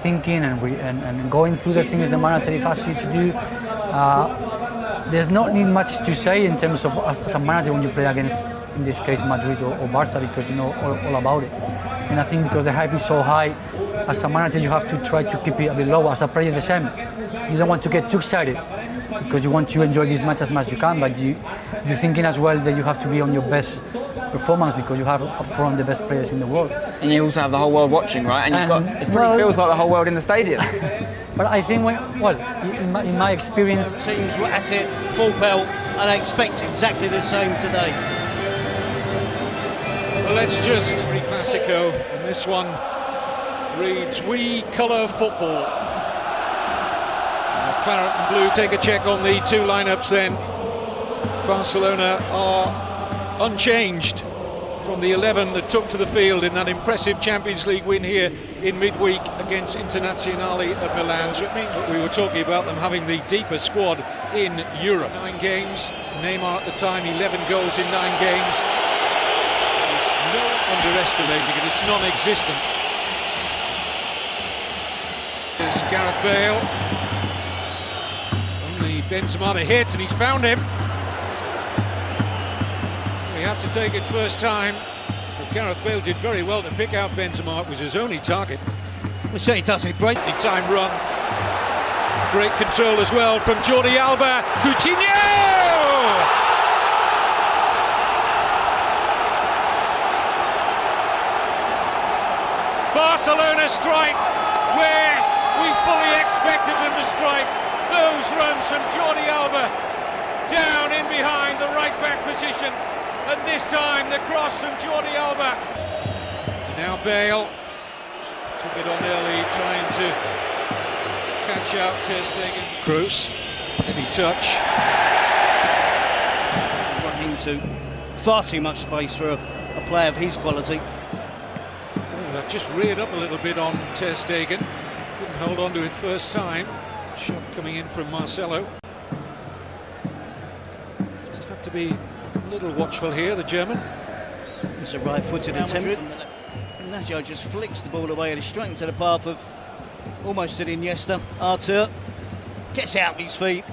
thinking and going through the things the manager asks you to do. There's not need much to say in terms of as a manager when you play against, in this case, Madrid or Barca, because you know all about it. And I think because the hype is so high, as a manager you have to try to keep it a bit low. As a player, the same. You don't want to get too excited because you want to enjoy this match as much as you can, but you're thinking as well that you have to be on your best performance because you have up front the best players in the world. And you also have the whole world watching, right? And it pretty feels like the whole world in the stadium. But I think, in my experience, teams were at it full pelt, and I expect exactly the same today. Well, let's just Classico, and this one reads "We Colour Football." Claret and blue take a check on the two lineups. Then Barcelona are unchanged from the 11 that took to the field in that impressive Champions League win here in midweek against Internazionale at Milan. So it means that we were talking about them having the deepest squad in Europe. 9 games, Neymar at the time, 11 goals in 9 games. There's no underestimating it, it's non-existent. There's Gareth Bale. Only Benzema to hit, and he's found him. He had to take it first time, but Gareth Bale did very well to pick out Benzema. It was his only target. Well, certainly doesn't break the time run. Great control as well from Jordi Alba. Coutinho! Barcelona strike where we fully expected them to strike. Those runs from Jordi Alba down in behind the right back position. And this time the cross from Jordi Alba. And now Bale took it on early, trying to catch out Ter Stegen. Kroos, heavy touch. Run into far too much space for a player of his quality. Oh, that just reared up a little bit on Ter Stegen. Couldn't hold on to it first time. Shot coming in from Marcelo. Just have to be a little watchful here, the German. It's a right-footed attempt. Nacho just flicks the ball away and is straight into the path of almost an Iniesta. Artur gets out of his feet,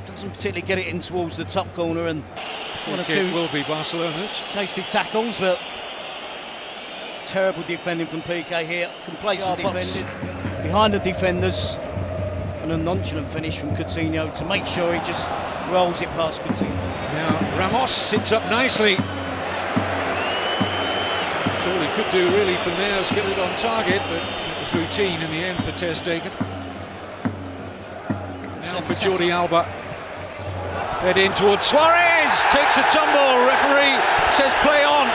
doesn't particularly get it in towards the top corner, and one or two will be Barcelona's. Tasty tackles, but terrible defending from PK here. Complacent defending behind the defenders, and a nonchalant finish from Coutinho to make sure he just rolls it past Coutinho. Now Ramos sits up nicely. That's all he could do really from there, was get it on target, but it was routine in the end for Ter Stegen. Now for Jordi Alba. Fed in towards Suarez, takes a tumble, referee says play on.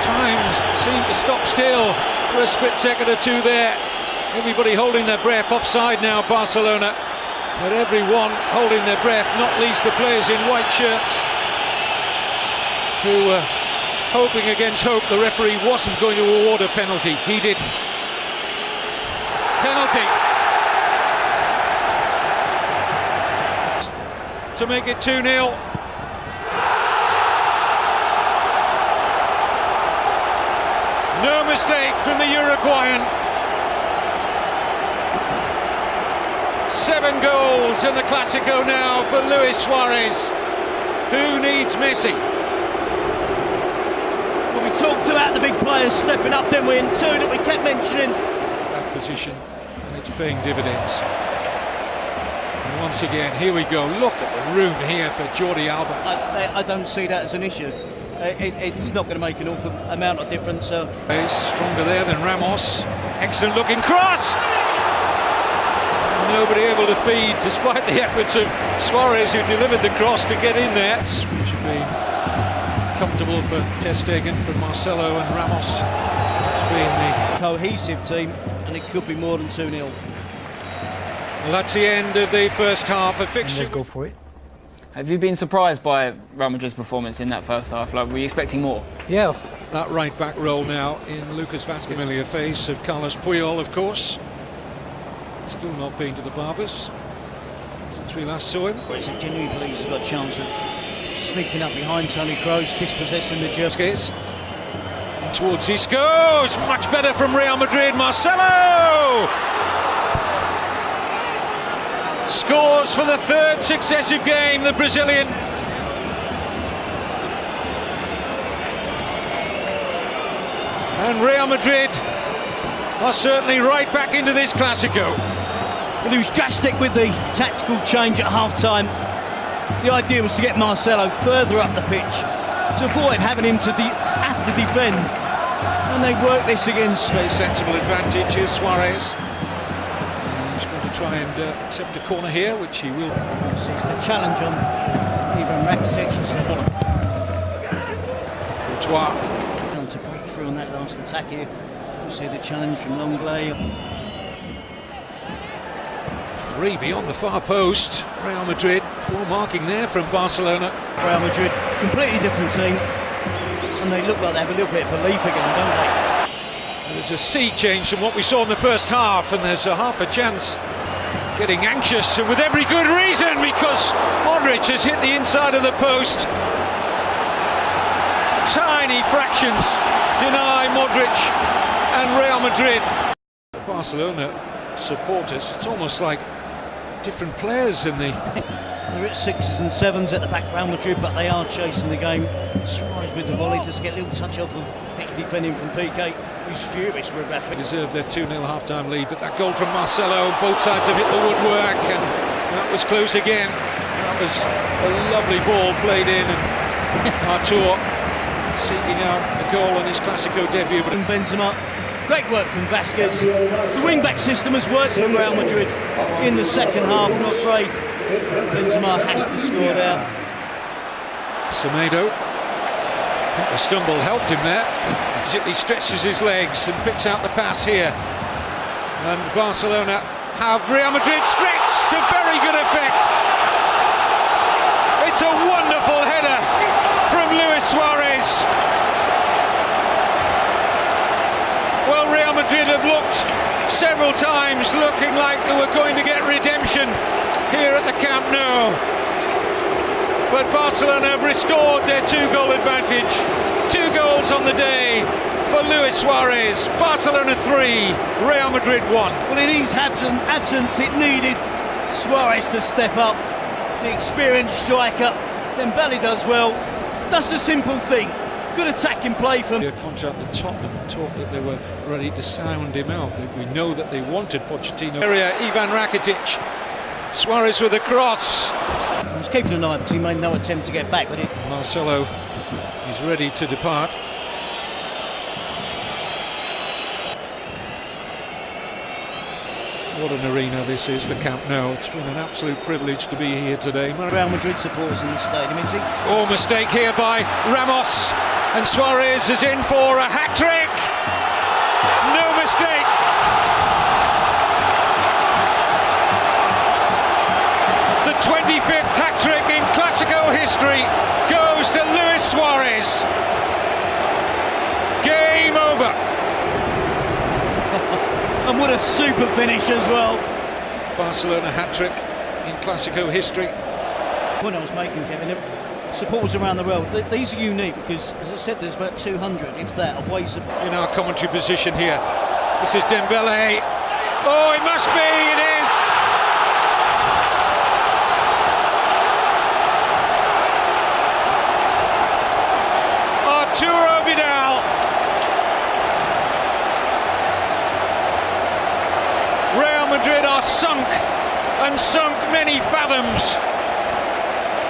Times seem to stop still for a split second or two there. Everybody holding their breath, offside now Barcelona. But everyone holding their breath, not least the players in white shirts, who were hoping against hope the referee wasn't going to award a penalty. He didn't. Penalty. To make it 2-0. No mistake from the Uruguayan. 7 goals in the Classico now for Luis Suarez. Who needs Messi? Well, we talked about the big players stepping up, didn't we? And 2 that we kept mentioning. That position, and it's paying dividends. And once again, here we go. Look at the room here for Jordi Alba. I don't see that as an issue. It's not going to make an awful amount of difference. He's stronger there than Ramos. Excellent looking cross! Nobody able to feed, despite the efforts of Suarez, who delivered the cross to get in there. Which have been comfortable for Ter Stegen, for Marcelo and Ramos. It's been the cohesive team, and it could be more than 2-0. Well, that's the end of the first half of fiction. Let's go for it. Have you been surprised by Real Madrid's performance in that first half? Like, were you expecting more? Yeah. That right back role now in Lucas Vazquez. Familiar face of Carlos Puyol, of course. Still not been to the Barbers since we last saw him. Well, it's a genuine belief he's got a chance of sneaking up behind Toni Kroos, dispossessing the German. Towards Isco, it's much better from Real Madrid. Marcelo scores for the third successive game, the Brazilian. And Real Madrid are certainly right back into this Clásico. Well, he was drastic with the tactical change at half-time. The idea was to get Marcelo further up the pitch, to avoid having him to have to defend. And they worked this against... Very sensible advantage. Here's Suarez. He's going to try and accept a corner here, which he will. This is the challenge on Ivan Rakitic. Courtois. To break through on that last attack here. We'll see the challenge from Longley. Free beyond the far post. Real Madrid, poor marking there from Barcelona. Real Madrid, completely different team. And they look like they have a little bit of belief again, don't they? There's a sea change from what we saw in the first half, and there's a half a chance getting anxious, and with every good reason, because Modric has hit the inside of the post. Tiny fractions deny Modric and Real Madrid. Barcelona supporters, it's almost like different players in the... They're at 6s and 7s at the back, Real Madrid, but they are chasing the game. Suarez with the volley, just get a little touch off of pitch defending from PK, who's furious with Rafa. Deserved their 2-0 half-time lead, but that goal from Marcelo, both sides have hit the woodwork, and that was close again. That was a lovely ball played in, and Artur seeking out a goal on his Clásico debut. But Benzema, great work from Vasquez. The wing-back system has worked for Real Madrid in the second half. I'm afraid Benzema has to score there. Semedo, I think the stumble helped him there. He stretches his legs and picks out the pass here. And Barcelona have Real Madrid stretched to very good effect. It's a wonderful header from Luis Suarez. Well, Real Madrid have looked several times looking like they were going to get redemption here at the Camp Nou. But Barcelona have restored their 2-goal advantage. 2 goals on the day for Luis Suarez. Barcelona 3, Real Madrid 1. Well, in his absence, it needed Suarez to step up. The experienced striker. Dembele does well. That's a simple thing. Good attacking play from... A contract at Tottenham and talk that they were ready to sound him out. We know that they wanted Pochettino. Area, Ivan Rakitic. Suarez with a cross. He was keeping an eye because he made no attempt to get back. But Marcelo is ready to depart. What an arena this is, the Camp Nou. It's been an absolute privilege to be here today. Real Madrid supporters in the stadium, is he? Oh, mistake here by Ramos, and Suarez is in for a hat-trick. No mistake. The 25th hat-trick in Clásico history goes to Luis Suarez. Game over. And what a super finish as well. Barcelona hat-trick in Clásico history. What I was making, Kevin, supporters around the world, these are unique because, as I said, there's about 200, if that, away support. In our commentary position here, this is Dembele. Oh, it must be, it is! Arturo Vidal. Real Madrid are sunk, and sunk many fathoms.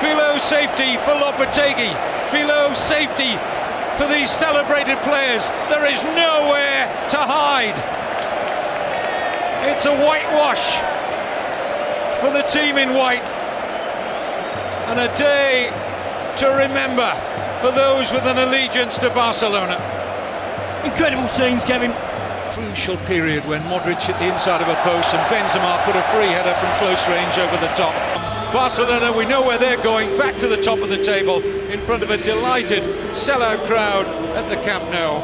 Below safety for Lopetegui, below safety for these celebrated players. There is nowhere to hide. It's a whitewash for the team in white, and a day to remember for those with an allegiance to Barcelona. Incredible scenes, Kevin. Crucial period when Modric hit the inside of a post and Benzema put a free header from close range over the top. Barcelona, we know where they're going, back to the top of the table in front of a delighted sellout crowd at the Camp Nou.